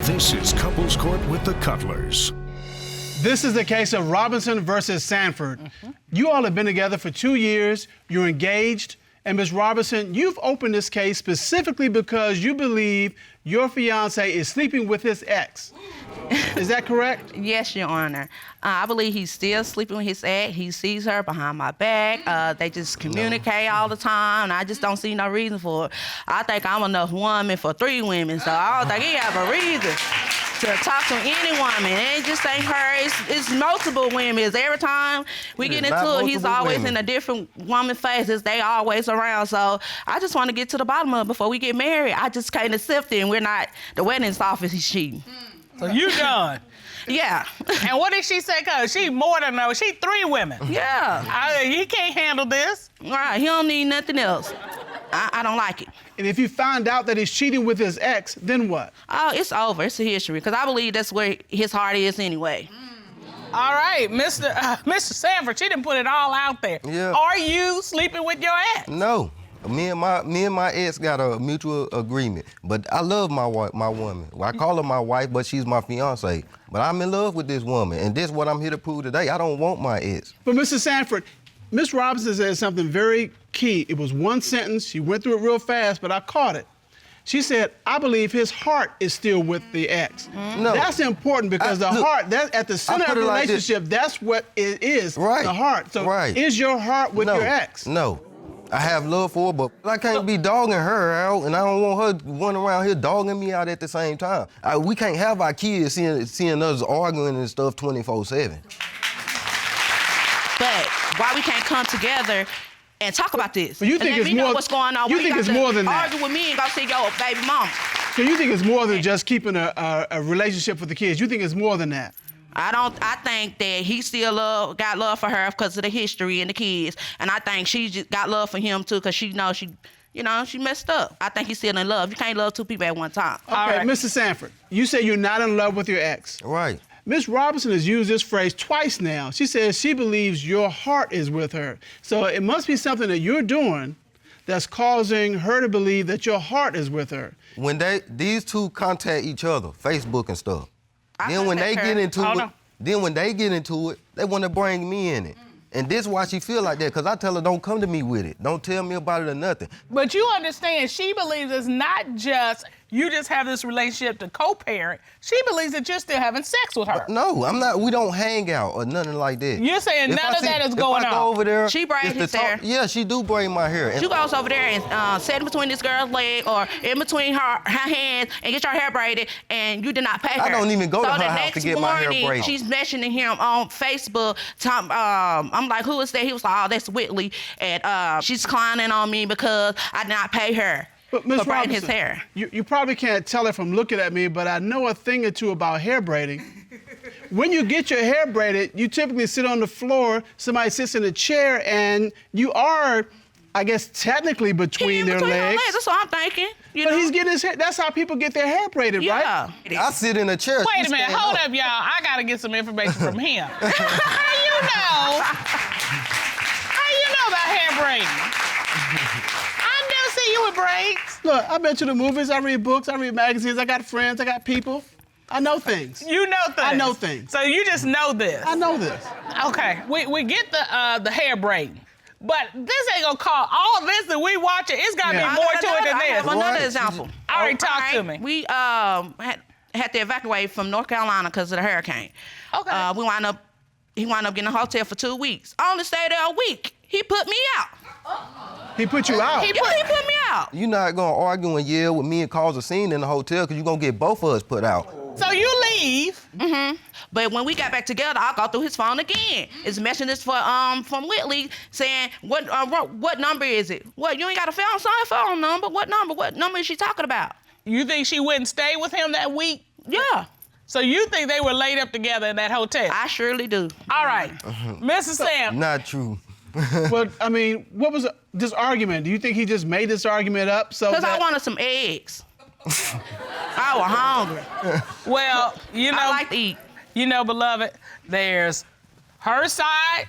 This is Couples Court with the Cutlers. This is the case of Robinson versus Sanford. You all have been together for 2 years, you're engaged, and Ms. Robinson, you've opened this case specifically because you believe your fiance is sleeping with his ex. Is that correct? Yes, Your Honor. I believe he's still sleeping with his ex. He sees her behind my back. They just communicate all the time, and I just don't see no reason for it. I think I'm enough woman for 3 women, so I don't think he have a reason to talk to any woman. It just ain't her. It's multiple women. It's every time we get into it, he's always in a different woman's faces. They always around. So I just want to get to the bottom of it before we get married. I just can't accept it, and we're not. The wedding's off if he's cheating. So you done? Yeah. And what did she say? Cause she more than no. She 3 women. Yeah. He can't handle this. Right. He don't need nothing else. I don't like it. And if you find out that he's cheating with his ex, then what? Oh, it's over. It's a history. Because I believe that's where his heart is anyway. All right, Mr. Sanford, she didn't put it all out there. Yeah. Are you sleeping with your ex? No. Me and my ex got a mutual agreement. But I love my woman. Well, I call her my wife, but she's my fiance. But I'm in love with this woman, and this is what I'm here to prove today. I don't want my ex. But Mr. Sanford, Ms. Robinson said something very key. It was one sentence. She went through it real fast, but I caught it. She said, I believe his heart is still with the ex. No. That's important because the heart, that's at the center of the relationship, that's what it is, right. The heart. So is your heart with your ex? No. I have love for her, but I can't be dogging her out, and I don't want her running around here dogging me out at the same time. We can't have our kids seeing us arguing and stuff 24/7. But why we can't come together and talk about this? But you think and let it's me more, know what's going on. You think it's more than that? Argue with me and go see your baby mama. So you think it's more than just keeping a relationship with the kids? You think it's more than that? I think that he still got love for her because of the history and the kids. And I think she just got love for him too because she knows she messed up. I think he's still in love. You can't love 2 people at one time. Okay, right. Mr. Sanford, you say you're not in love with your ex. Right. Ms. Robinson has used this phrase twice now. She says she believes your heart is with her. So it must be something that you're doing that's causing her to believe that your heart is with her. When these two contact each other, Facebook and stuff, then when they get into it, they want to bring me in it. And this is why she feel like that, because I tell her, don't come to me with it. Don't tell me about it or nothing. But you understand, she believes it's not just you just have this relationship to co-parent. She believes that you're still having sex with her. No, I'm not. We don't hang out or nothing like that. You're saying none of that is going on. If I go over there, She braids his hair. Yeah, she do braid my hair. She goes over there and sit in between this girl's leg or in between her hands and get your hair braided, and you did not pay her. I don't even go to her house next to get my hair morning, braided. she's mentioning him on Facebook. I'm like, who is that? He was like, oh, that's Whitley. And she's clowning on me because I did not pay her. But Ms. for braiding Robinson, his hair. You probably can't tell it from looking at me, but I know a thing or two about hair braiding. When you get your hair braided, you typically sit on the floor, somebody sits in a chair, and you are, I guess, technically between their legs. That's what I'm thinking. But he's getting his hair, that's how people get their hair braided, right? I sit in a chair. Wait a minute, hold up, y'all. I gotta get some information from him. How you know about hair braiding? I've never seen you with braids. Look, I've been to the movies, I read books, I read magazines, I got friends, I got people. I know things. You know things. I know things. So you just know this. I know this. Okay, we get the hair braiding. But this ain't gonna call all this that we watching. It's gotta be more to it than I have this. another example. All right, talk to me. We had to evacuate from North Carolina because of the hurricane. Okay. He wound up getting a hotel for 2 weeks. I only stayed there a week. He put me out. He put you out. He put me out. You're not gonna argue and yell with me and cause a scene in the hotel because you're gonna get both of us put out. So you leave. But when we got back together, I go through his phone again. It's messages from Whitley saying, what number is it? What, you ain't got a phone number? What number? What number is she talking about? You think she wouldn't stay with him that week? Yeah. So you think they were laid up together in that hotel? I surely do. All right, Mrs. Sam. Not true. But, I mean, what was this argument? Do you think he just made this argument up so Because that... I wanted some eggs. I was hungry. Well, you know, I like to eat. You know, beloved, there's her side,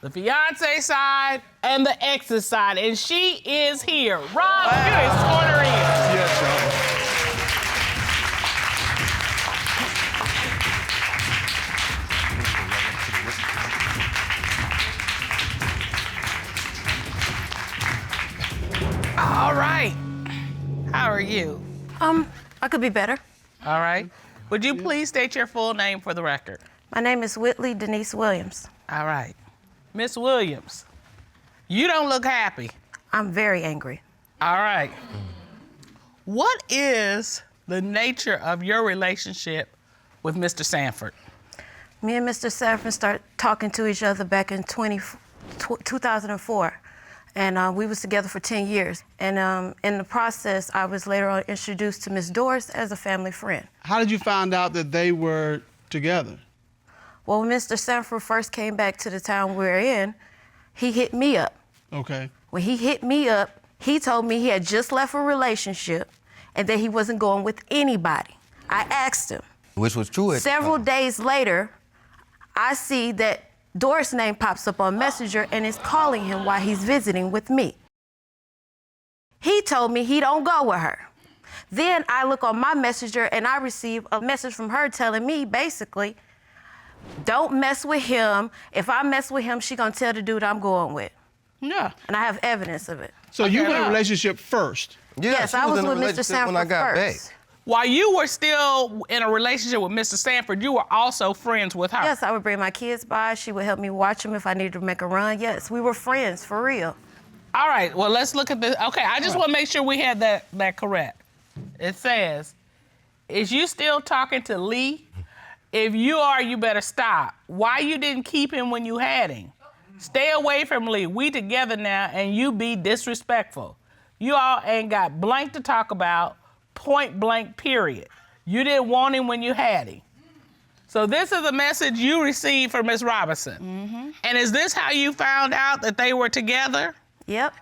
the fiance side, and the ex's side, and she is here. Rob, you escort her in. Yes, could be better. All right. Would you please state your full name for the record? My name is Whitley Denise Williams. All right. Miss Williams, you don't look happy. I'm very angry. All right. What is the nature of your relationship with Mr. Sanford? Me and Mr. Sanford started talking to each other back in 2004. And we was together for 10 years. And in the process, I was later on introduced to Miss Doris as a family friend. How did you find out that they were together? Well, when Mr. Sanford first came back to the town we're in, he hit me up. Okay. When he hit me up, he told me he had just left a relationship and that he wasn't going with anybody. I asked him. Which was true. Several days later, I see that Doris' name pops up on Messenger and is calling him while he's visiting with me. He told me he don't go with her. Then I look on my Messenger and I receive a message from her telling me basically, don't mess with him. If I mess with him, she gonna tell the dude I'm going with. Yeah. And I have evidence of it. So you were in a relationship first? Yeah, Yes, she I was in a with Mr. relationship Sanford when I got first. back. While you were still in a relationship with Mr. Sanford, you were also friends with her. Yes, I would bring my kids by. She would help me watch them if I needed to make a run. Yes, we were friends, for real. All right, well, let's look at this. Okay, I just want to make sure we had that correct. It says, is you still talking to Lee? If you are, you better stop. Why you didn't keep him when you had him? Stay away from Lee. We together now, and you be disrespectful. You all ain't got blank to talk about, point blank, period. You didn't want him when you had him. So this is a message you received from Ms. Robinson. Mm-hmm. And is this how you found out that they were together? Yep.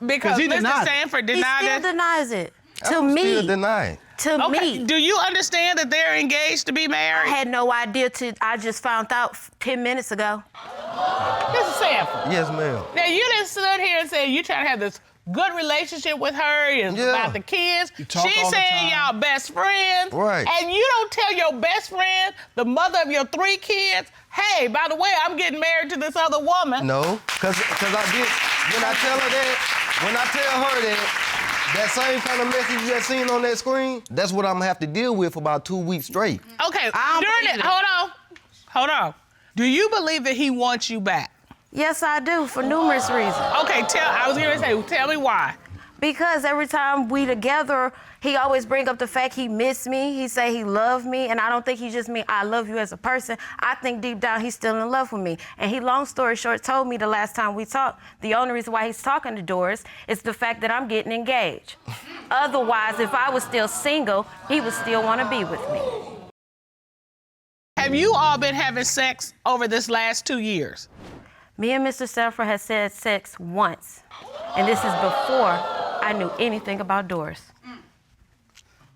Because he Mr. denied it. Sanford He denied still it. denies it. I To would me. still deny it. To Okay, me. do you understand that they're engaged to be I married? had no idea till I just found out 10 minutes ago. Mr. Sanford. Yes, ma'am. Now, you didn't sit here and say you trying to have this good relationship with her, it's Yeah. about the kids. You talk She all the said time. y'all best friends. Right. And you don't tell your best friend, the mother of your 3 kids, hey, by the way, I'm getting married to this other woman. No, because I did, when I tell her that same kind of message you just seen on that screen, that's what I'm gonna have to deal with for about 2 weeks straight. Okay, I don't during believe it, it. hold on. Do you believe that he wants you back? Yes, I do, for numerous reasons. Okay, I was gonna say, tell me why. Because every time we together, he always bring up the fact he missed me. He say he loved me, and I don't think he just mean I love you as a person. I think deep down he's still in love with me. And he, long story short, told me the last time we talked, the only reason why he's talking to Doris is the fact that I'm getting engaged. Otherwise, if I was still single, he would still want to be with me. Have you all been having sex over this last 2 years? Me and Mr. Sanford had had sex once, and this is before I knew anything about Doris.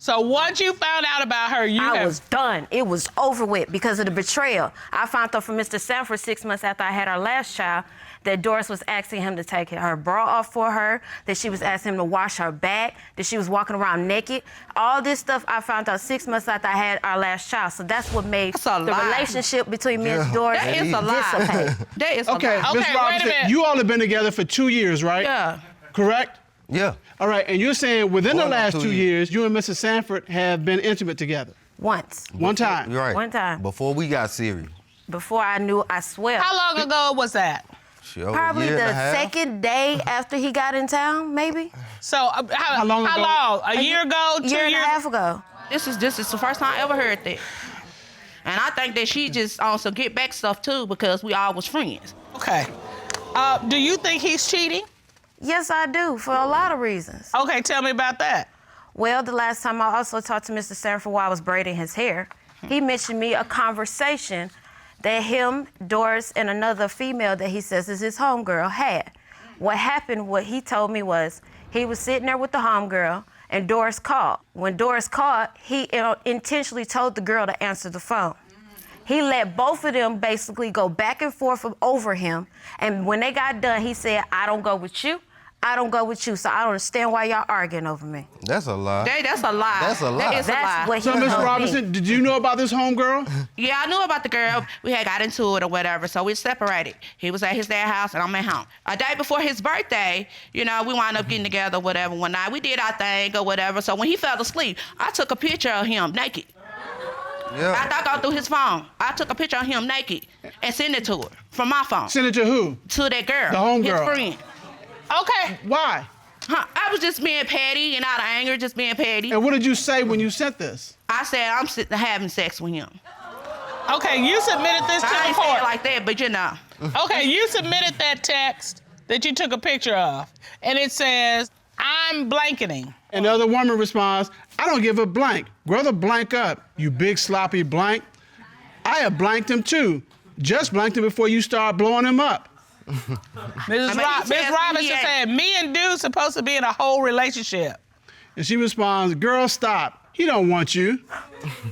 So once you found out about her, I was done. It was over with because of the betrayal. I found out from Mr. Sanford 6 months after I had our last child that Doris was asking him to take her bra off for her, that she was asking him to wash her back, that she was walking around naked. All this stuff I found out 6 months after I had our last child. So that's what made That's a the lie. relationship between me and Doris That is a lie. dissipate. That is a Okay, lie. Ms. Okay, wait a Robinson, minute. you all have been together for 2 years, right? Yeah. Correct? Yeah. All right, and you're saying within the Going on last 2 2 years, you and Mr. Sanford have been intimate together. Once, One time. You're right. One time. Before we got serious. before I knew, I swear. How long ago was that? Shit, over Probably a year the and a half. second day after he got in town, maybe? So how long ago? A year ago? 2 Year and a years? half ago. This is the first time I ever heard that. And I think that she just on some get back stuff too because we all was friends. Okay. Do you think he's cheating? Yes, I do, for a lot of reasons. Okay, tell me about that. Well, the last time I also talked to Mr. Sanford while I was braiding his hair, he mentioned me a conversation that him, Doris, and another female that he says is his homegirl had. What happened, what he told me was, he was sitting there with the homegirl, and Doris called. When Doris called, he intentionally told the girl to answer the phone. He let both of them basically go back and forth over him, and when they got done, he said, I don't go with you, I don't go with you, so I don't understand why y'all arguing over me. That's a lie. That's a lie. That's a lie. That is a lie. That's what he So, Miss told me. Robinson, did you know about this homegirl? Yeah, I knew about the girl. We had got into it or whatever, so we separated. He was at his dad's house and I'm at home. A day before his birthday, you know, we wound up getting together or whatever one night. We did our thing or whatever. So when he fell asleep, I took a picture of him naked. Yeah. After I got through his phone, I took a picture of him naked and sent it to her from my phone. Send it to who? To that girl. The homegirl. His friend. Okay. Why? Huh, I was just being petty and out of anger, just being petty. And what did you say when you sent this? I said I'm having sex with him. Okay, you submitted this to I the ain't say court. it like that, but you know. Okay, you submitted that text that you took a picture of, and it says, I'm blanketing. And the other woman responds, I don't give a blank. Grow the blank up, you big sloppy blank. I have blanked him too. Just blanked him before you start blowing him up. Ms. Robinson said, me and dude supposed to be in a whole relationship. And she responds, girl, stop. He don't want you.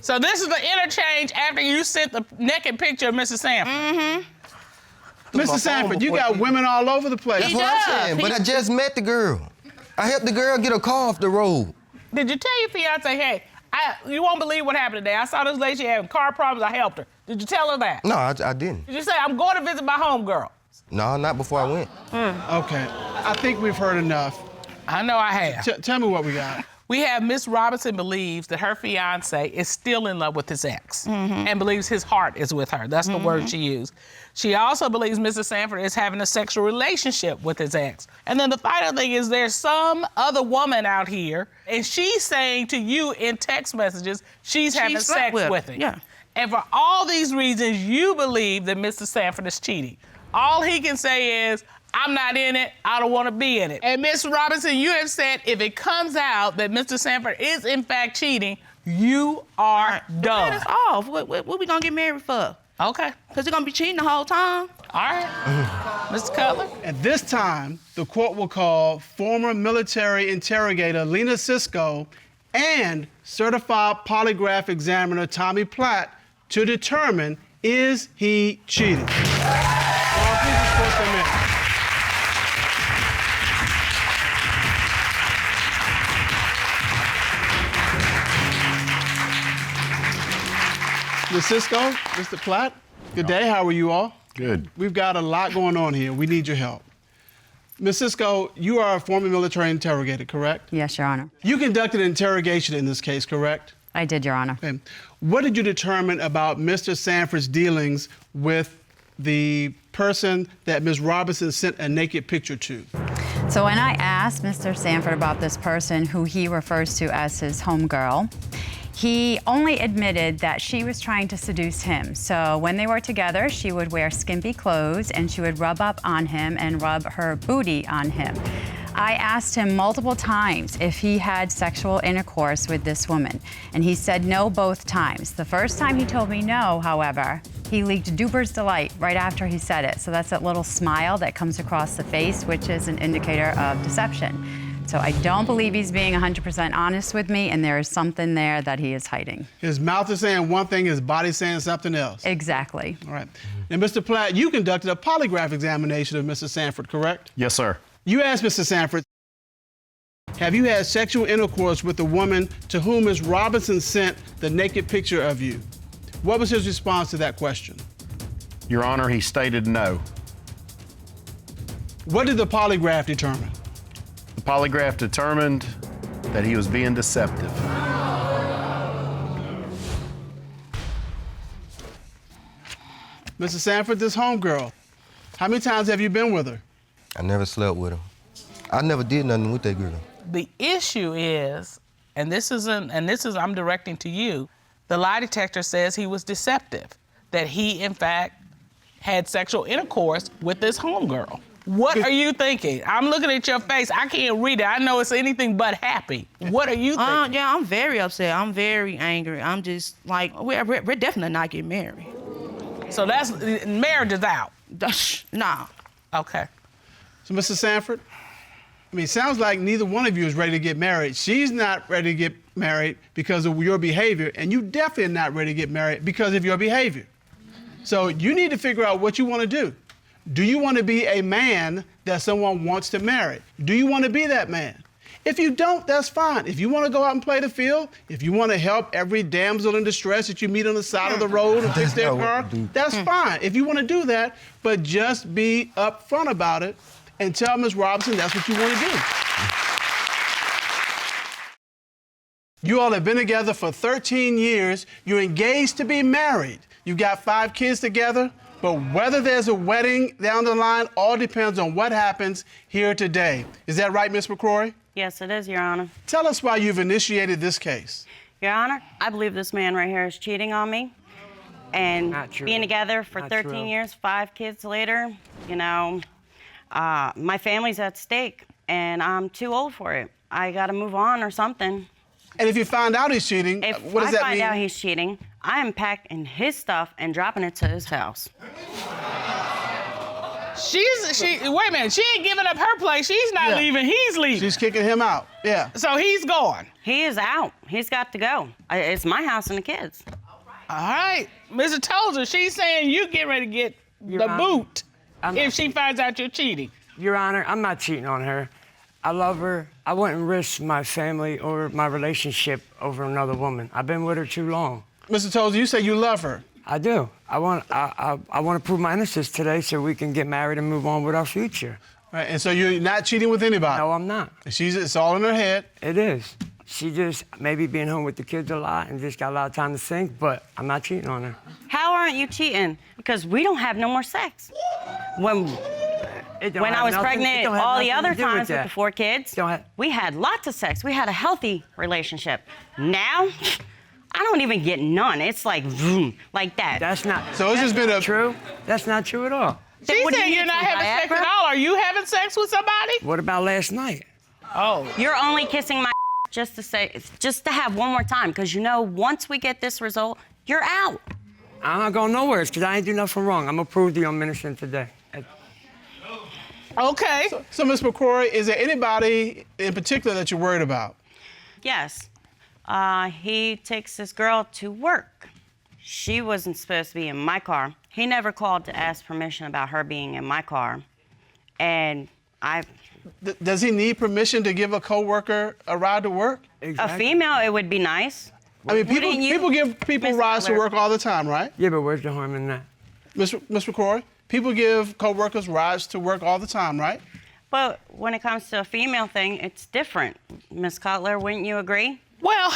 So this is the interchange after you sent the naked picture of Mrs. Sanford. Mm-hmm. Mr. Sanford, you got women all over the place. That's what I'm saying. But I just met the girl. I helped the girl get a car off the road. Did you tell your fiance, hey, you won't believe what happened today. I saw this lady, she having car problems, I helped her. Did you tell her that? No, I didn't. Did you say, I'm going to visit my homegirl? No, not before I went. Okay, I think we've heard enough. I know I have. Tell me what we got. We have Miss Robinson believes that her fiance is still in love with his ex and believes his heart is with her. That's the word she used. She also believes Mr. Sanford is having a sexual relationship with his ex. And then the final thing is there's some other woman out here and she's saying to you in text messages she's having sex with him. Yeah. And for all these reasons, you believe that Mr. Sanford is cheating. All he can say is, I'm not in it, I don't want to be in it. And Miss Robinson, you have said if it comes out that Mr. Sanford is in fact cheating, you are done. It's off. What we gonna get married for? Okay. Because you're gonna be cheating the whole time? All right. Mr. Cutler? At this time, the court will call former military interrogator Lena Cisco and certified polygraph examiner Tommy Platt to determine, is he cheating? Please escort them in. Ms. Cisco, Mr. Platt, good day. How are you all? Good. We've got a lot going on here. We need your help. Ms. Cisco, you are a former military interrogator, correct? Yes, Your Honor. You conducted an interrogation in this case, correct? I did, Your Honor. Okay. What did you determine about Mr. Sanford's dealings with the person that Ms. Robinson sent a naked picture to? So when I asked Mr. Sanford about this person who he refers to as his homegirl, he only admitted that she was trying to seduce him. So when they were together, she would wear skimpy clothes and she would rub up on him and rub her booty on him. I asked him multiple times if he had sexual intercourse with this woman, and he said no both times. The first time he told me no, however, he leaked Duper's delight right after he said it. So that's that little smile that comes across the face, which is an indicator of deception. So I don't believe he's being 100% honest with me, and there is something there that he is hiding. His mouth is saying one thing, his body's saying something else. Exactly. All right. Now, Mr. Platt, you conducted a polygraph examination of Mr. Sanford, correct? Yes, sir. You asked Mr. Sanford, have you had sexual intercourse with the woman to whom Ms. Robinson sent the naked picture of you? What was his response to that question? Your Honor, he stated no. What did the polygraph determine? The polygraph determined that he was being deceptive. Mr. Sanford, this homegirl, how many times have you been with her? I never slept with her. I never did nothing with that girl. The issue is, and this is I'm directing to you, the lie detector says he was deceptive, that he in fact had sexual intercourse with this homegirl. What are you thinking? I'm looking at your face. I can't read it. I know it's anything but happy. What are you thinking? Yeah, I'm very upset. I'm very angry. I'm just like, we're definitely not getting married. So that's, marriage is out. Nah. Okay. So, Mr. Sanford, I mean, it sounds like neither one of you is ready to get married. She's not ready to get married because of your behavior, and you definitely are not ready to get married because of your behavior. So you need to figure out what you want to do. Do you want to be a man that someone wants to marry? Do you want to be that man? If you don't, that's fine. If you want to go out and play the field, if you want to help every damsel in distress that you meet on the side of the road and fix their car, that's fine. If you want to do that, but just be upfront about it and tell Ms. Robinson that's what you want to do. You all have been together for 13 years. You're engaged to be married. You've got 5 kids together. But whether there's a wedding down the line all depends on what happens here today. Is that right, Ms. McCroy? Yes, it is, Your Honor. Tell us why you've initiated this case. Your Honor, I believe this man right here is cheating on me. And being together for 13 years, 5 kids later, you know, my family's at stake, and I'm too old for it. I gotta move on or something. And if you find out he's cheating, what does that mean? If I find out he's cheating, I am packing his stuff and dropping it to his house. Wait a minute, she ain't giving up her place. She's not leaving, he's leaving. She's kicking him out, yeah. So he's going. He is out. He's got to go. It's my house and the kids. All right, Mr. Tozer, she's saying you get ready to get the boot if she finds out you're cheating. Your Honor, I'm not cheating on her. I love her. I wouldn't risk my family or my relationship over another woman. I've been with her too long. Mr. Tozer, you say you love her. I do. I want to prove my innocence today so we can get married and move on with our future. Right, and so you're not cheating with anybody? No, I'm not. It's all in her head. It is. She just maybe being home with the kids a lot and just got a lot of time to think, but I'm not cheating on her. How aren't you cheating? Because we don't have no more sex. When I was pregnant, all the other times with the 4 kids, we had lots of sex. We had a healthy relationship. Now, I don't even get none. It's like, vroom, like that. That's not. So it's just been true. That's not true at all. She said you're not having sex at all. Are you having sex with somebody? What about last night? Oh. You're only kissing my just to have one more time, because you know once we get this result, you're out. I'm not going nowhere because I ain't do nothing wrong. I'm gonna prove to you I'm innocent today. Okay. So Ms. McCroy, is there anybody in particular that you're worried about? Yes. He takes this girl to work. She wasn't supposed to be in my car. He never called to ask permission about her being in my car. And Does he need permission to give a coworker a ride to work? A female, it would be nice. I mean, people give people rides to work all the time, right? Yeah, but where's the harm in that? Ms. McCroy, people give coworkers rides to work all the time, right? But when it comes to a female thing, it's different. Ms. Cutler, wouldn't you agree? Well,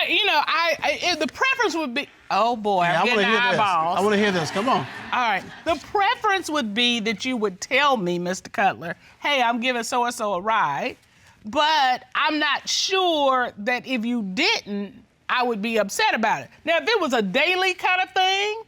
the preference would be, oh boy, I'm getting eyeballs. I want to hear this, come on. All right, the preference would be that you would tell me, Mr. Cutler, hey, I'm giving so-and-so a ride, but I'm not sure that if you didn't, I would be upset about it. Now, if it was a daily kind of thing,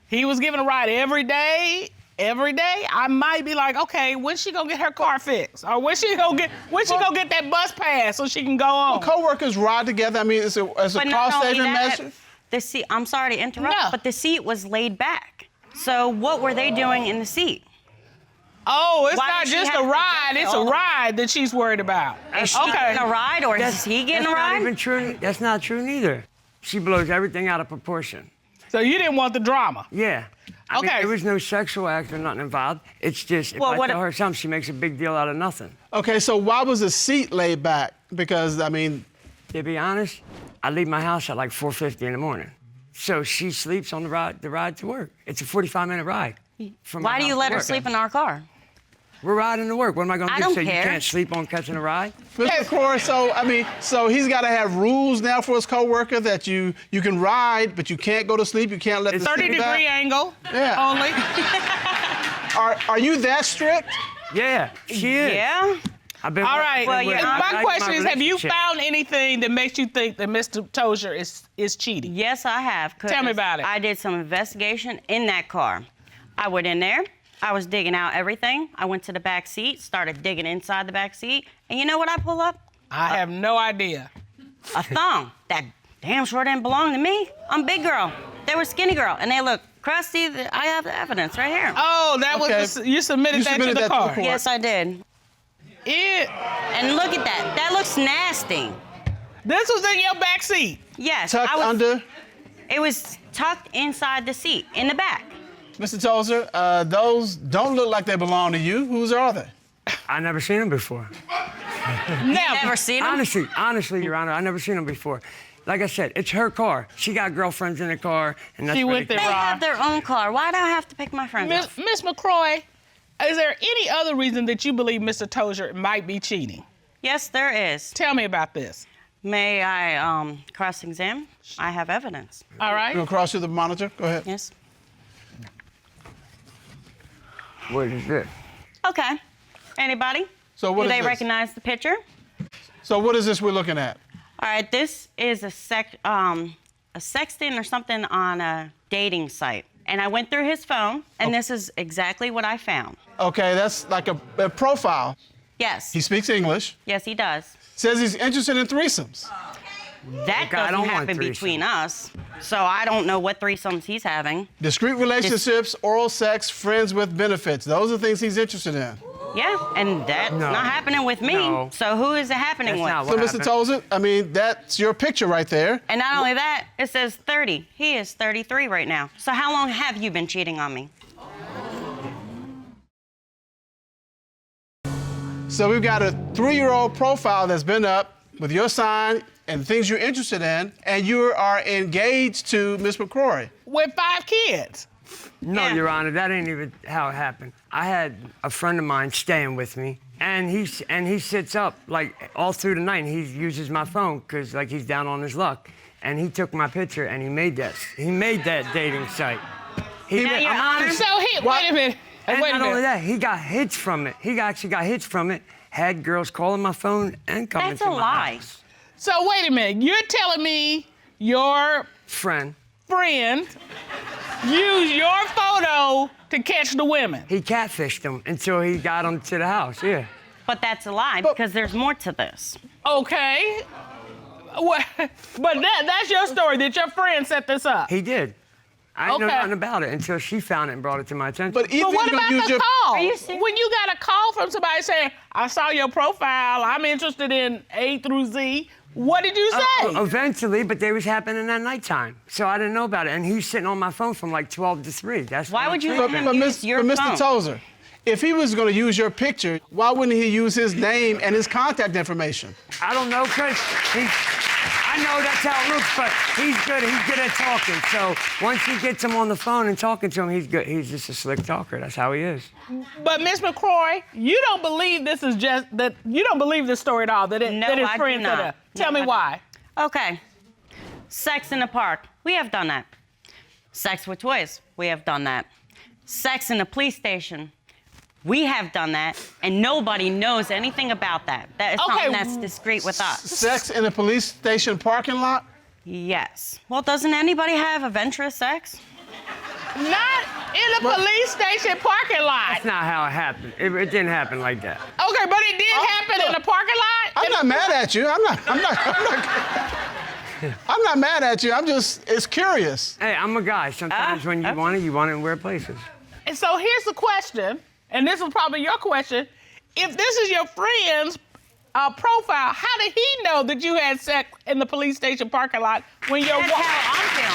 he was giving a ride every day, I might be like, okay, when's she gonna get her car fixed? Or when's she gonna get that bus pass so she can go on? Well, co-workers ride together. I mean, it's a cost-saving measure. The seat, I'm sorry to interrupt, No. but the seat was laid back. So what were they doing in the seat? Oh, it's Why not did she just have a to ride, adjust it's a ride that she's worried about. Is she getting a ride or is he getting a That's not ride? even true. That's not true neither. She blows everything out of proportion. So you didn't want the drama? Yeah. I mean, Okay. there was no sexual act or nothing involved. It's just, if Well, I what tell her something, she makes a big deal out of nothing. Okay, so why was the seat laid back? Because, I mean... To be honest, I leave my house at like 4:50 in the morning. So she sleeps on the ride to work. It's a 45-minute ride. Why do you let her sleep in our car? We're riding to work. What am I going to I do? don't Say care. you can't sleep on catching a ride? Mr. McCroy, so he's got to have rules now for his coworker that you can ride, but you can't go to sleep. You can't let the 30-degree angle only. Are you that strict? Yeah, she is. Yeah? I've been All right. Well, my question is, have you relationship. found anything that makes you think that Mr. Tozer is cheating? Yes, I have. Tell me about it. I did some investigation in that car. I went in there. I was digging out everything. I went to the back seat, started digging inside the back seat. And you know what I pull up? I have no idea. A thong. That damn sure didn't belong to me. I'm big girl. They were skinny girl. And they look crusty. I have the evidence right here. Oh, that was you submitted that to the car. Yes, I did. And look at that. That looks nasty. This was in your back seat. Yes. Tucked under? It was tucked inside the seat, in the back. Mr. Tozer, those don't look like they belong to you. Whose are they? I never seen them before. Never seen him? Honestly, Your Honor, I never seen them before. Like I said, it's her car. She got girlfriends in the car, and that's She where went they there, They Ron. have their own car. Why do I have to pick my friends up? Miss McCroy, is there any other reason that you believe Mr. Tozer might be cheating? Yes, there is. Tell me about this. May I cross-examine? I have evidence. All You right. gonna cross through the monitor? Go ahead. Yes. What is this? Okay. Anybody? So what Do is they this? recognize the picture? So what is this we're looking at? All right, this is a sexting or something on a dating site. And I went through his phone, and this is exactly what I found. Okay, that's like a profile. Yes. He speaks English. Yes, he does. Says he's interested in threesomes. That Okay, I doesn't don't want happen threesomes. between us. So I don't know what threesomes he's having. Discreet relationships, oral sex, friends with benefits. Those are things he's interested in. Yeah, and that's No. not happening with me. No. So who is it happening That's with? not So, what Mr. happened. Tozer, I mean, that's your picture right there. And not only that, it says 30. He is 33 right now. So how long have you been cheating on me? So we've got a 3-year-old profile that's been up with your sign and things you're interested in, and you are engaged to Miss McCroy. With 5 kids. No, Yeah. Your Honor, that ain't even how it happened. I had a friend of mine staying with me, and he sits up like all through the night. And he uses my phone because like he's down on his luck, and he took my picture and he made that dating site. Now, Your Honor, So wait a minute. And Wait a not only minute. that, he got hits from it. He actually got hits from it. Had girls calling my phone and coming That's to a my lie. house. So wait a minute. You're telling me your Friend, friend used your photo to catch the women? he catfished them until he got them to the house. Yeah. but that's a lie because there's more to this. Okay. But that's your story, that your friend set this up. He did. I didn't know Okay. nothing about it until she found it and brought it to my attention. But if But what he's gonna about use the your call? Are you serious? When you got a call from somebody saying, I saw your profile, I'm interested in A through Z, what did you say? Eventually, but they was happening at nighttime, so I didn't know about it. And he's sitting on my phone from like 12 to 3. That's Why when would you it let happened. him use your Mr. phone? Tozer, if he was gonna use your picture, why wouldn't he use his name and his contact information? I don't know, cause I know that's how it looks, but he's good. He's good at talking. So once he gets him on the phone and talking to him, he's good. He's just a slick talker. That's how he is. But Miss McCroy, you don't believe this is just that you don't believe this story at all, that his I do friend set not. up. Tell No, me why. Okay. Sex in the park. We have done that. Sex with toys. We have done that. Sex in the police station. We have done that, and nobody knows anything about that. That is Okay. something that's discreet with us. Sex in a police station parking lot? Yes. Well, doesn't anybody have adventurous sex? Not in a police station parking lot. That's not how it happened. It didn't happen like that. Okay, but it did happen in the parking lot? I'm not mad at you. I'm not mad at you. It's curious. Hey, I'm a guy. Sometimes when you want it in weird places. And so here's the question, and this is probably your question. If this is your friend's profile, how did he know that you had sex in the police station parking lot when your That's wife? how I'm feeling.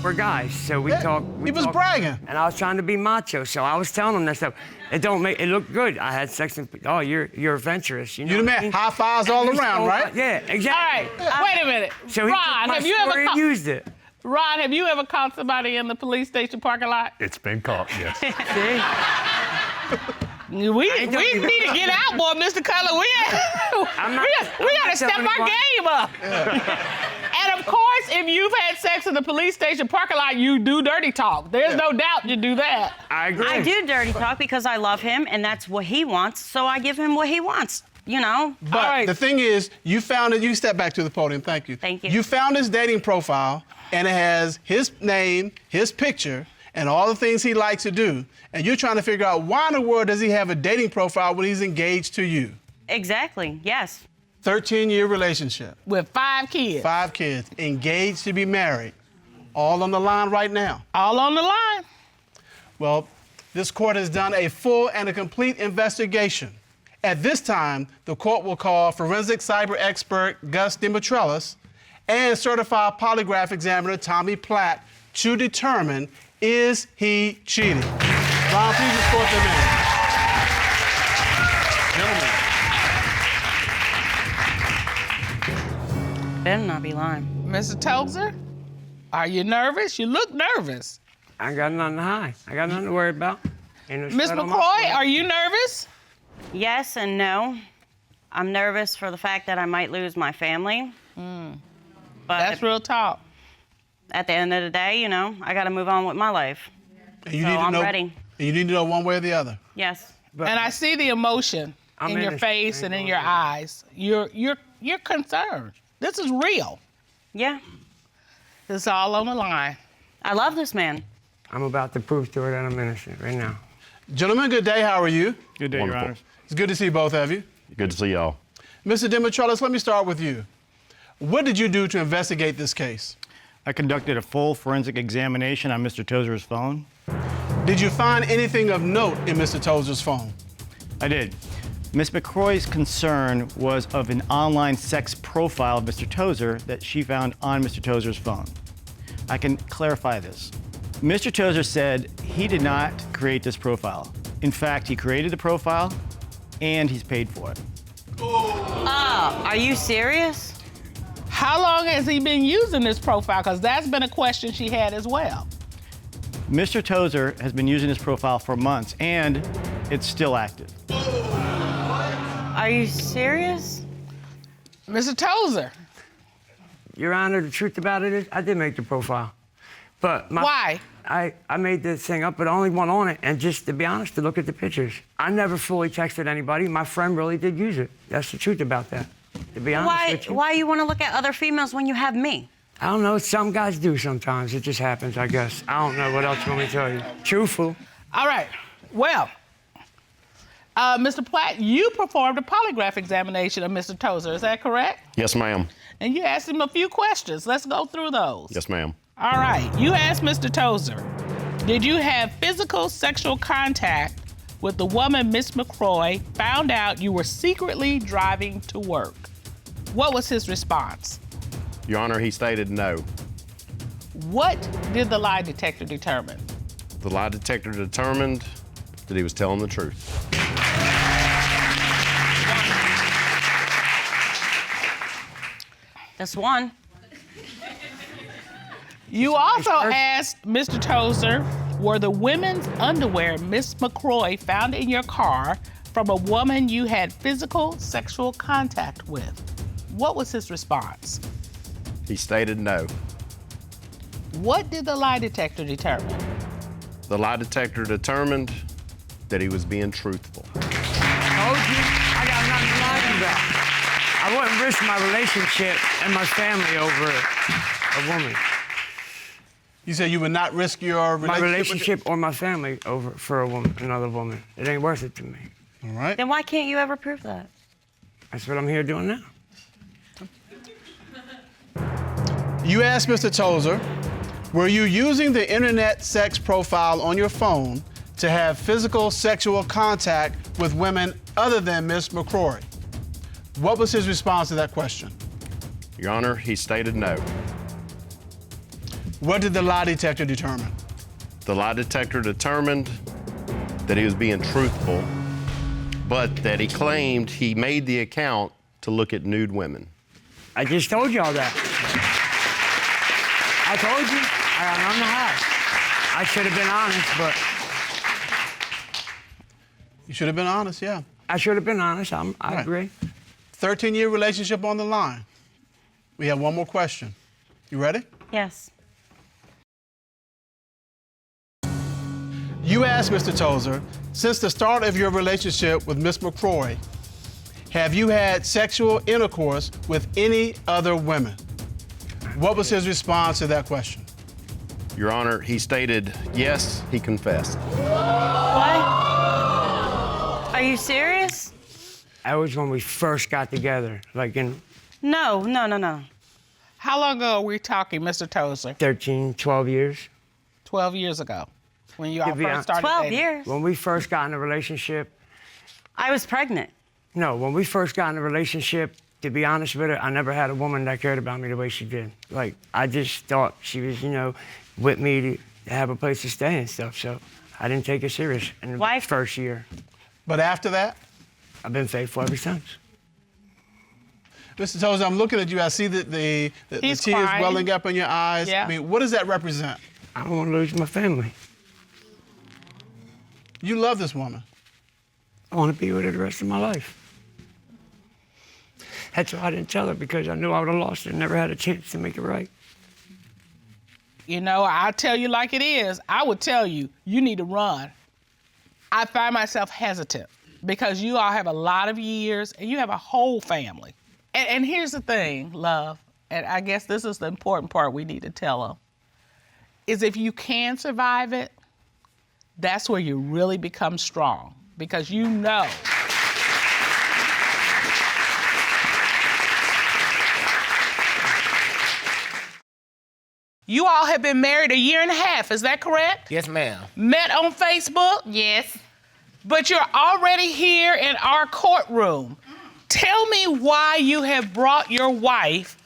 We're guys, so we talk. He was bragging. And I was trying to be macho, so I was telling him that stuff. It looked good. I had sex and you're adventurous. You know You the what I man. mean? High fives all And he around, stole right? my- Yeah, exactly. All right, wait a minute. So he Ron, took my have you story ever and used it. Ron, have you ever caught somebody in the police station parking lot? It's been caught, yes. See? We don't even- need to get out, boy, Mr. Cullen. We I'm not- got I'm to not step telling our anyone. game up. And of course, if you've had sex in the police station parking lot, you do dirty talk. There's no doubt you do that. I agree. I do dirty talk because I love him, and that's what he wants, so I give him what he wants, you know? But All right. the thing is, you found it. You step back to the podium. Thank you. Thank you. You found his dating profile, and it has his name, his picture, and all the things he likes to do. And you're trying to figure out why in the world does he have a dating profile when he's engaged to you? Exactly, yes. 13-year relationship, With 5 kids. 5 kids, engaged to be married, all on the line right now. All on the line. Well, this court has done a full and a complete investigation. At this time, the court will call forensic cyber expert Gus Dimitrellis and certified polygraph examiner Tommy Platt to determine, is he cheating? Ron, please escort them in. Gentlemen. Better not be lying. Mr. Tozer, are you nervous? You look nervous. I ain't got nothing to hide. I got nothing to worry about. Ain't no Ms. sweat on my McCroy, forehead. are you nervous? Yes and no. I'm nervous for the fact that I might lose my family. But That's real talk. at the end of the day, you know, I got to move on with my life. And you So need to I'm know, ready. And you need to know one way or the other. Yes. But And I see the emotion I'm in your innocent. face I and ain't in gonna your do it. eyes. You're concerned. This is real. Yeah. It's all on the line. I love this man. I'm about to prove to her that I'm innocent right now. Gentlemen, good day. How are you? Good day, Your Wonderful. Honor. It's good to see both of you. Good to see y'all. Mr. Dimitrolis, let me start with you. What did you do to investigate this case? I conducted a full forensic examination on Mr. Tozer's phone. Did you find anything of note in Mr. Tozer's phone? I did. Ms. McCroy's concern was of an online sex profile of Mr. Tozer that she found on Mr. Tozer's phone. I can clarify this. Mr. Tozer said he did not create this profile. In fact, he created the profile and he's paid for it. Are you serious? How long has he been using this profile? Because that's been a question she had as well. Mr. Tozer has been using this profile for months and it's still active. Are you serious? Mr. Tozer, Your Honor, the truth about it is I did make the profile. But why? I made this thing up, but only one on it. And just to be honest, to look at the pictures, I never fully texted anybody. My friend really did use it. That's the truth about that. To be honest with you. Why you want to look at other females when you have me? I don't know. Some guys do sometimes. It just happens, I guess. I don't know what else you want me to tell you. Truthful. All right. Well, Mr. Platt, you performed a polygraph examination of Mr. Tozer. Is that correct? Yes, ma'am. And you asked him a few questions. Let's go through those. Yes, ma'am. All right. You asked Mr. Tozer, did you have physical sexual contact with the woman Miss McCroy found out you were secretly driving to work? What was his response? Your Honor, he stated no. What did the lie detector determine? The lie detector determined that he was telling the truth. That's one. You also asked Mr. Tozer, were the women's underwear Miss McCroy found in your car from a woman you had physical sexual contact with? What was his response? He stated no. What did the lie detector determine? The lie detector determined that he was being truthful. Told you, I got nothing to lie about. I wouldn't risk my relationship and my family over a woman. You said you would not risk your My relationship. relationship or my family over for a woman, another woman. It ain't worth it to me. All right. Then why can't you ever prove that? That's what I'm here doing now. You asked Mr. Tozer, were you using the internet sex profile on your phone to have physical sexual contact with women other than Miss McCroy? What was his response to that question? Your Honor, he stated no. What did the lie detector determine? The lie detector determined that he was being truthful, but that he claimed he made the account to look at nude women. I just told y'all that. I told you. I got nothing to hide. I should have been honest, but You should have been honest, yeah. I should have been honest. I Right. agree. 13-year relationship on the line. We have one more question. You ready? Yes. You asked Mr. Tozer, since the start of your relationship with Miss McCroy, have you had sexual intercourse with any other women? What was his response to that question? Your Honor, he stated yes, he confessed. What? Are you serious? That was when we first got together, like in No. How long ago are we talking, Mr. Tozer? 13, 12 years. 12 years ago, when you all be first honest, started 12 dating. years. When we first got in a relationship, I was pregnant. no, when we first got in a relationship, to be honest with her, I never had a woman that cared about me the way she did. Like, I just thought she was, with me to have a place to stay and stuff, so I didn't take it serious in the first year. But after that? I've been faithful ever since. Mr. Tozer, I'm looking at you. I see the tears crying. welling up in your eyes. Yeah. I mean, what does that represent? I don't want to lose my family. You love this woman. I want to be with her the rest of my life. That's why I didn't tell her, because I knew I would have lost her and never had a chance to make it right. I tell you like it is. I would tell you, you need to run. I find myself hesitant because you all have a lot of years and you have a whole family. And here's the thing, love, and I guess this is the important part we need to tell them, is if you can survive it, that's where you really become strong, because you know. You all have been married 1.5 years, is that correct? Yes, ma'am. Met on Facebook? Yes. But you're already here in our courtroom. Tell me why you have brought your wife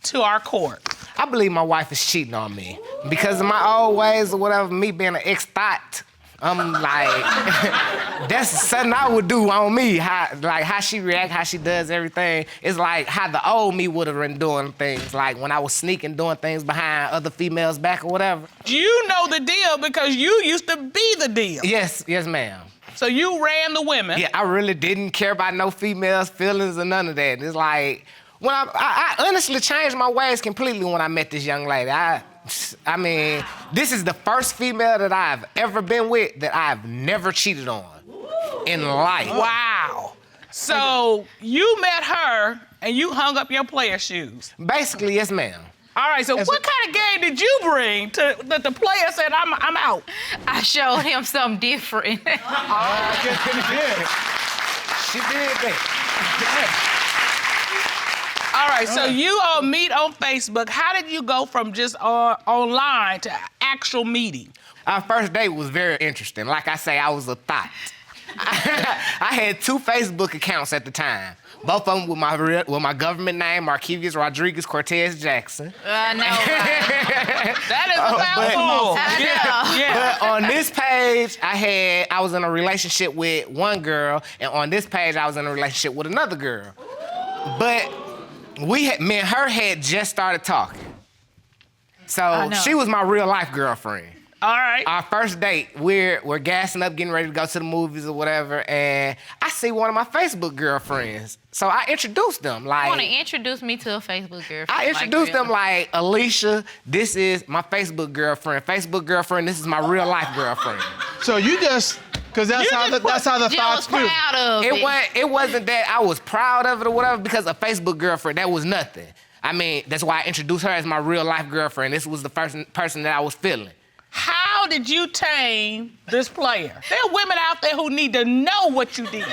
to our court. I believe my wife is cheating on me. Because of my old ways or whatever, me being an ex-thought, I'm like, that's something I would do on me. How she react, how she does everything. It's like how the old me would have been doing things. Like when I was sneaking, doing things behind other females' back or whatever. You know the deal because you used to be the deal. Yes, ma'am. So you ran the women. Yeah, I really didn't care about no females' feelings or none of that. It's like, when I honestly changed my ways completely when I met this young lady. I mean, this is the first female that I've ever been with that I've never cheated on in life. Wow. So you met her and you hung up your player shoes. Basically, yes, ma'am. All right, so what kind of game did you bring that the player said, I'm out? I showed him something different. I guess she did. She did that. All right, so you all meet on Facebook. How did you go from just online to actual meeting? Our first date was very interesting. Like I say, I was a thought. I had 2 Facebook accounts at the time. Both of them with my government name, Markevius Rodriguez Cortez Jackson. No, right. That is a mouthful. Yeah. But on this page, I was in a relationship with one girl, and on this page, I was in a relationship with another girl. But me and her had just started talking. So she was my real life girlfriend. All right. Our first date, we're gassing up, getting ready to go to the movies or whatever, and I see one of my Facebook girlfriends. So I introduced them. Like, You want to introduce me to a Facebook girlfriend? I introduced them like, Alicia, this is my Facebook girlfriend. Facebook girlfriend, this is my real life girlfriend. So you just, because that's how the thoughts do. Proud of It wasn't that I was proud of it or whatever, because a Facebook girlfriend, that was nothing. I mean, that's why I introduced her as my real life girlfriend. This was the first person that I was feeling. How did you tame this player? There are women out there who need to know what you did.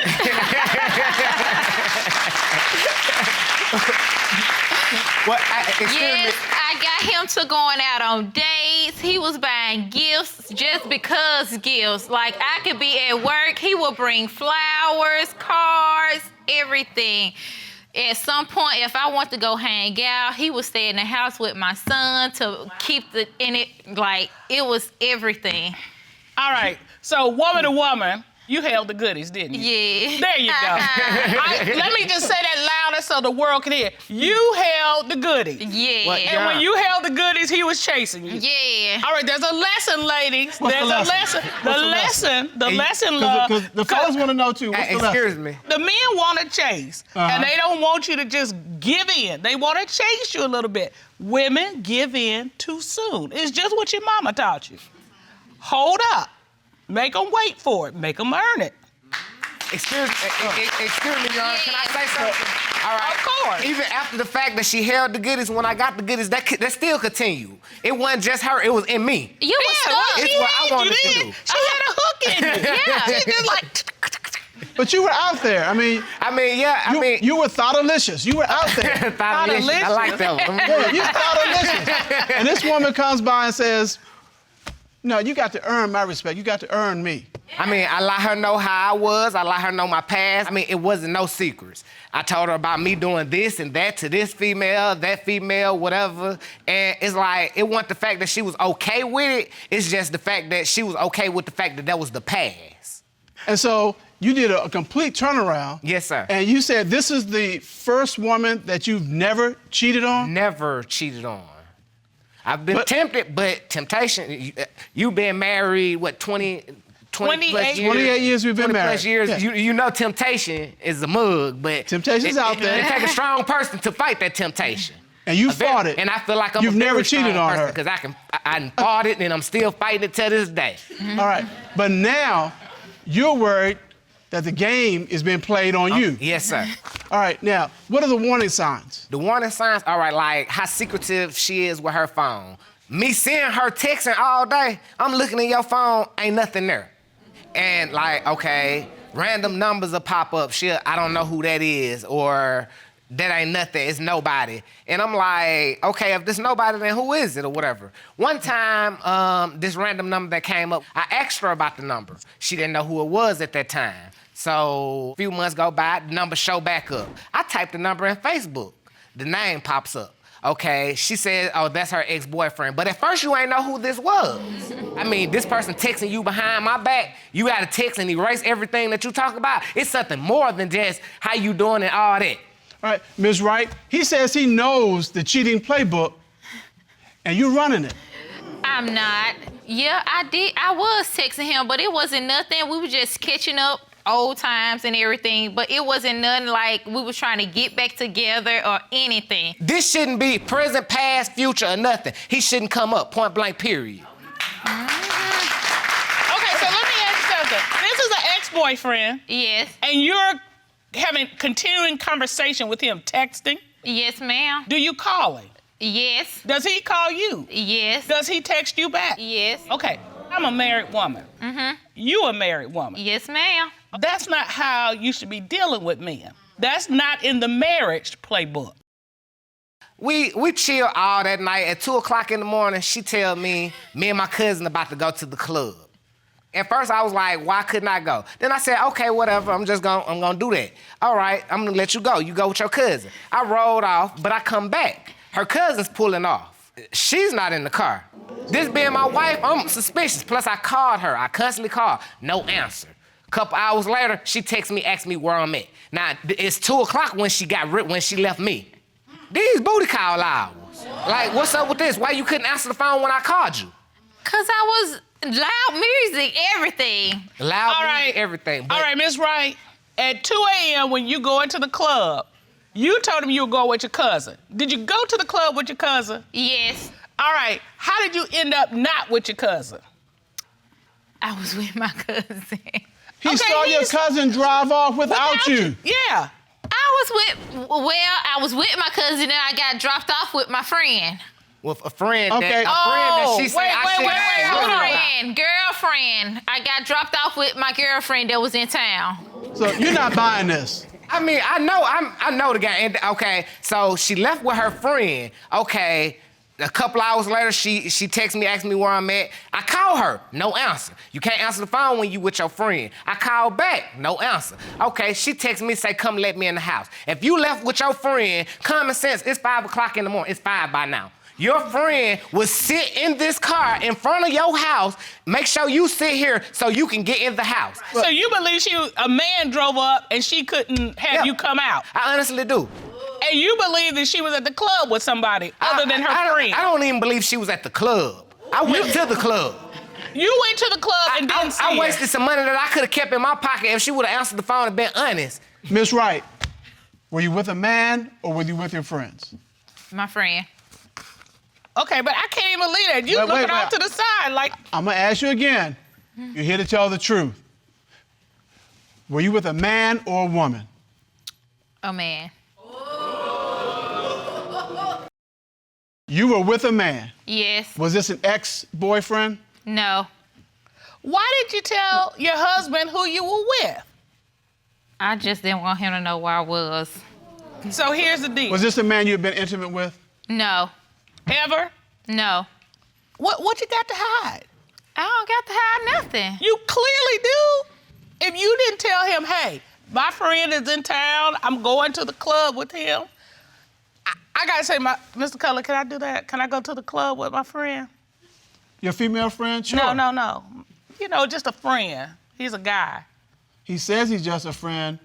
Yes, I got him to going out on dates. He was buying gifts just because gifts. Like, I could be at work, he would bring flowers, cards, everything. At some point, if I want to go hang out, he would stay in the house with my son to keep it was everything. All right, so woman to woman, you held the goodies, didn't you? Yeah. There you go. Let me just say that louder so the world can hear. You held the goodies. Yeah. And when you held the goodies, he was chasing you. Yeah. All right, there's a lesson, ladies. What's there's the a lesson? lesson. The lesson, love. Because the fellas want to know, too. What's the lesson? Excuse me. The men want to chase, and they don't want you to just give in. They want to chase you a little bit. Women give in too soon. It's just what your mama taught you. Hold up. Make them wait for it. Make them earn it. Excuse me, Your Honor. Can I say something? All right. Of course. Even after the fact that she held the goodies, when I got the goodies, that still continued. It wasn't just her, it was in me. You was stuck. It's what I wanted to do. She had a hook in you. Yeah. She just like... But you were out there. You were thoughtalicious. You were out there. Thoughtalicious. I like that one. Yeah, you thoughtalicious. And this woman comes by and says, no, you got to earn my respect. You got to earn me. I mean, I let her know how I was. I let her know my past. I mean, it wasn't no secrets. I told her about me doing this and that to this female, that female, whatever. And it's like, it wasn't the fact that she was okay with it. It's just the fact that she was okay with the fact that was the past. And so you did a complete turnaround. Yes, sir. And you said this is the first woman that you've never cheated on? Never cheated on. I've been tempted, but temptation, you been married, what, 28 plus years? 28 years we've been 20 married. plus years. Yeah. You know temptation is a mug, but... Temptation's out there. It takes a strong person to fight that temptation. And you fought it. And I feel like I'm You've a never very cheated strong on her. Because I fought it and I'm still fighting it to this day. All right. But now you're worried that the game is being played on you. Yes, sir. All right. Now, what are the warning signs? The warning signs, all right, like how secretive she is with her phone. Me seeing her texting all day, I'm looking at your phone, ain't nothing there. And like, okay, random numbers will pop up. I don't know who that is, or that ain't nothing, it's nobody. And I'm like, okay, if this nobody, then who is it, or whatever. One time, this random number that came up, I asked her about the number. She didn't know who it was at that time. So a few months go by, the number show back up. I typed the number in Facebook. The name pops up. Okay, she said, oh, that's her ex-boyfriend. But at first, you ain't know who this was. I mean, this person texting you behind my back, you gotta text and erase everything that you talk about. It's something more than just how you doing and all that. All right, Ms. Wright, he says he knows the cheating playbook, and you're running it. I'm not. Yeah, I did. I was texting him, but it wasn't nothing. We were just catching up old times and everything, but it wasn't nothing like we was trying to get back together or anything. This shouldn't be present, past, future, or nothing. He shouldn't come up, point blank, period. Okay, so let me ask you something. This is an ex-boyfriend. Yes. And you're having continuing conversation with him, texting? Yes, ma'am. Do you call him? Yes. Does he call you? Yes. Does he text you back? Yes. Okay, I'm a married woman. Mm-hmm. You a married woman. Yes, ma'am. That's not how you should be dealing with men. That's not in the marriage playbook. We chill all that night. At 2 o'clock in the morning, she tell me and my cousin about to go to the club. At first, I was like, why couldn't I go? Then I said, okay, whatever, I'm gonna do that. All right, I'm gonna let you go. You go with your cousin. I rolled off, but I come back. Her cousin's pulling off. She's not in the car. This being my wife, I'm suspicious. Plus, I called her. I constantly called. No answer. Couple hours later, she texts me, asks me where I'm at. Now, it's 2 o'clock when she left me. These booty call hours. Like, what's up with this? Why you couldn't answer the phone when I called you? Cause I was loud music, everything. Loud music, everything. All right, Miss Wright, at 2 a.m. when you go into the club, you told him you would go with your cousin. Did you go to the club with your cousin? Yes. All right, how did you end up not with your cousin? I was with my cousin. He saw your cousin drive off without you. Yeah. I was with my cousin and I got dropped off with my friend. With a friend Okay. that she said Girlfriend. I got dropped off with my girlfriend that was in town. So you're not buying this. I mean, I know the guy. And, okay, so she left with her friend. Okay, a couple hours later, she texts me, asks me where I'm at. I call her, no answer. You can't answer the phone when you with your friend. I call back, no answer. Okay, she texts me, say, come let me in the house. If you left with your friend, common sense, it's 5 o'clock in the morning. It's 5 by now. Your friend would sit in this car in front of your house, make sure you sit here so you can get in the house. So you believe a man drove up and she couldn't have you come out? I honestly do. And you believe that she was at the club with somebody other than her friend? I don't even believe she was at the club. I went to the club. You went to the club and didn't see I her. wasted some money that I could have kept in my pocket if she would have answered the phone and been honest. Miss Wright, were you with a man or were you with your friends? My friend. Okay, but I can't even believe that. You looking off to the side like... I'm gonna ask you again. You're here to tell the truth. Were you with a man or a woman? A man. You were with a man. Yes. Was this an ex-boyfriend? No. Why did you tell your husband who you were with? I just didn't want him to know where I was. So here's the deal. Was this a man you had been intimate with? No. Ever? No. What you got to hide? I don't got to hide nothing. You clearly do. If you didn't tell him, hey, my friend is in town, I'm going to the club with him, I gotta say, Mr. Cutler, can I do that? Can I go to the club with my friend? Your female friend? Sure. No. You know, just a friend. He's a guy. He says he's just a friend.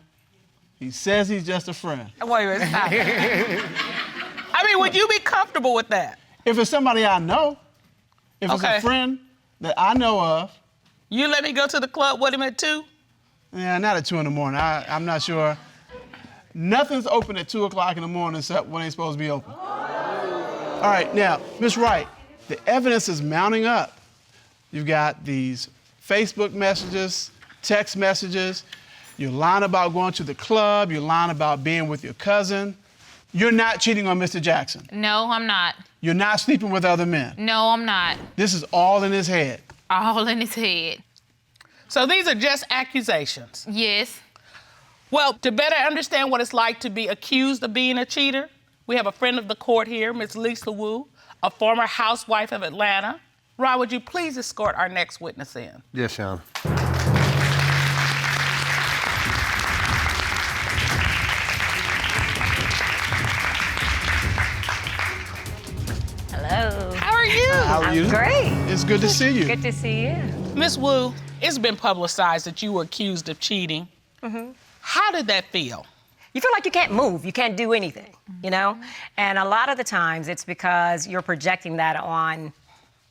He says he's just a friend. Wait a minute, stop. I mean, would you be comfortable with that? If it's somebody I know, if it's Okay. a friend that I know of. You let me go to the club with him at 2? Yeah, not at 2 in the morning. I'm not sure. Nothing's open at 2 o'clock in the morning except when they're supposed to be open. All right, now, Ms. Wright, the evidence is mounting up. You've got these Facebook messages, text messages. You're lying about going to the club. You're lying about being with your cousin. You're not cheating on Mr. Jackson. No, I'm not. You're not sleeping with other men. No, I'm not. This is all in his head. All in his head. So these are just accusations? Yes. Well, to better understand what it's like to be accused of being a cheater, we have a friend of the court here, Ms. Lisa Wu, a former housewife of Atlanta. Ron, would you please escort our next witness in? Yes, Sean. Hello. How are you? How are you? Great. It's good to see you. Good to see you. Ms. Wu, it's been publicized that you were accused of cheating. How did that feel? You feel like you can't move, you can't do anything, you know? And a lot of the times it's because you're projecting that on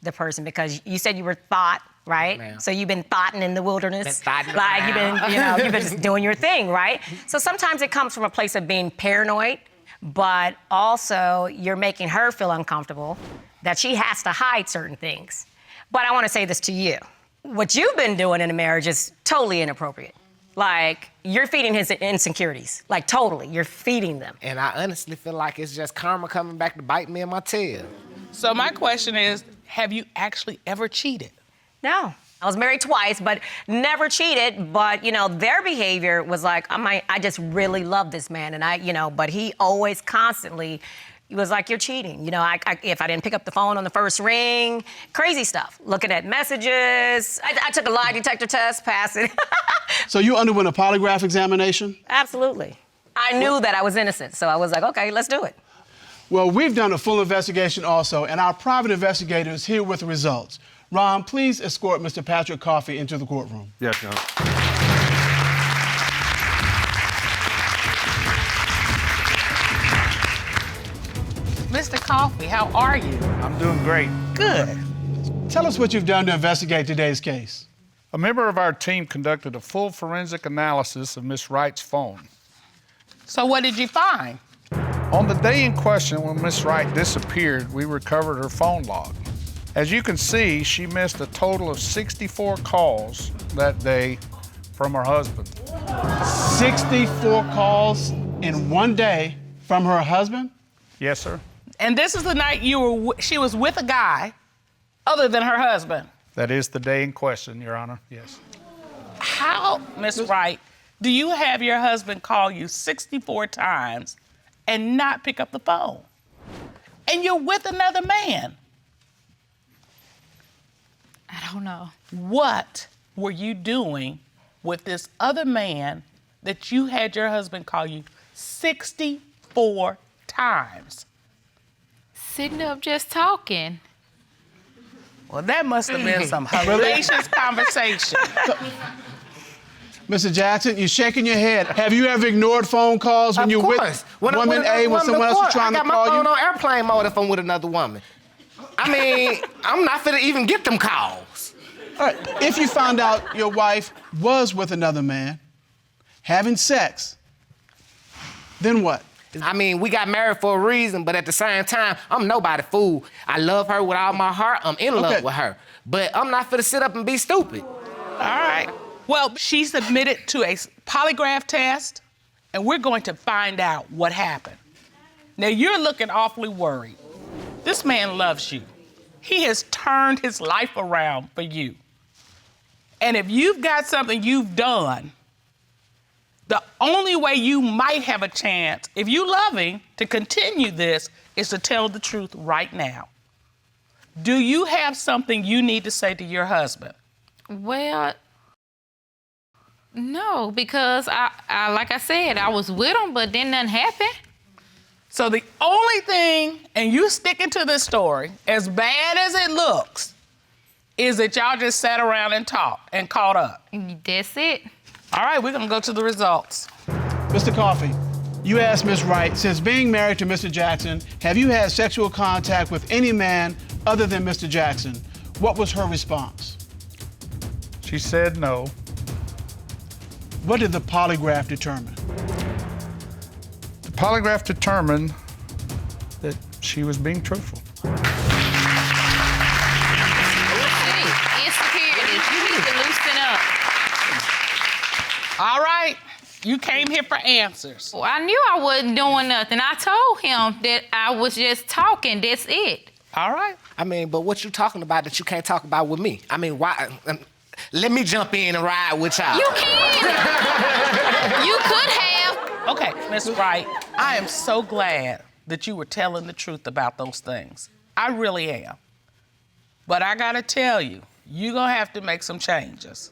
the person because you said you were thought, right? Ma'am. So you've been thoughting in the wilderness. Been thoughting like you've been, around. you've been just doing your thing, right? So sometimes it comes from a place of being paranoid, but also you're making her feel uncomfortable that she has to hide certain things. But I want to say this to you. What you've been doing in a marriage is totally inappropriate. Like, you're feeding his insecurities. Like, totally, you're feeding them. And I honestly feel like it's just karma coming back to bite me in my tail. So my question is, have you actually ever cheated? No. I was married twice, but never cheated. But, you know, their behavior was like, I just really love this man. And but he always constantly, he was like, you're cheating. You know, if I didn't pick up the phone on the first ring, crazy stuff. Looking at messages. I took a lie detector test, passed it. So you underwent a polygraph examination? Absolutely. I knew that I was innocent, so I was like, okay, let's do it. Well, we've done a full investigation also, and our private investigator is here with the results. Ron, please escort Mr. Patrick Coffey into the courtroom. Yes, Sean. Mr. Coffey, how are you? I'm doing great. Good. Tell us what you've done to investigate today's case. A member of our team conducted a full forensic analysis of Miss Wright's phone. So what did you find? On the day in question when Miss Wright disappeared, we recovered her phone log. As you can see, she missed a total of 64 calls that day from her husband. 64 calls in one day from her husband? Yes, sir. And this is the night she was with a guy other than her husband. That is the day in question, Your Honor, yes. How, Miss Wright, do you have your husband call you 64 times and not pick up the phone? And you're with another man. I don't know. What were you doing with this other man that you had your husband call you 64 times? Sitting up just talking. Well, that must have been some hellacious conversation. Mr. Jackson, you're shaking your head. Have you ever ignored phone calls when you're with woman A when someone else is trying to call you? I got my phone on airplane mode if I'm with another woman. I mean, I'm not finna even get them calls. All right, if you found out your wife was with another man, having sex, then what? I mean, we got married for a reason, but at the same time, I'm nobody fool. I love her with all my heart. I'm in love with her. But I'm not finna sit up and be stupid. All right. Well, she submitted to a polygraph test, and we're going to find out what happened. Now, you're looking awfully worried. This man loves you. He has turned his life around for you. And if you've got something you've done, the only way you might have a chance, if you love him, to continue this is to tell the truth right now. Do you have something you need to say to your husband? Well, no, because I like I said, I was with him, but then nothing happened. So the only thing, and you sticking to this story, as bad as it looks, is that y'all just sat around and talked and caught up. That's it. All right, we're gonna go to the results. Mr. Coffey, you asked Ms. Wright, since being married to Mr. Jackson, have you had sexual contact with any man other than Mr. Jackson? What was her response? She said no. What did the polygraph determine? The polygraph determined that she was being truthful. Insecurities. You need to loosen up. All right, you came here for answers. Well, I knew I wasn't doing nothing. I told him that I was just talking. That's it. All right. I mean, but what you talking about that you can't talk about with me? I mean, why? Let me jump in and ride with y'all. You can. You could have. Okay, Miss Wright, I am so glad that you were telling the truth about those things. I really am. But I gotta tell you, you're gonna have to make some changes.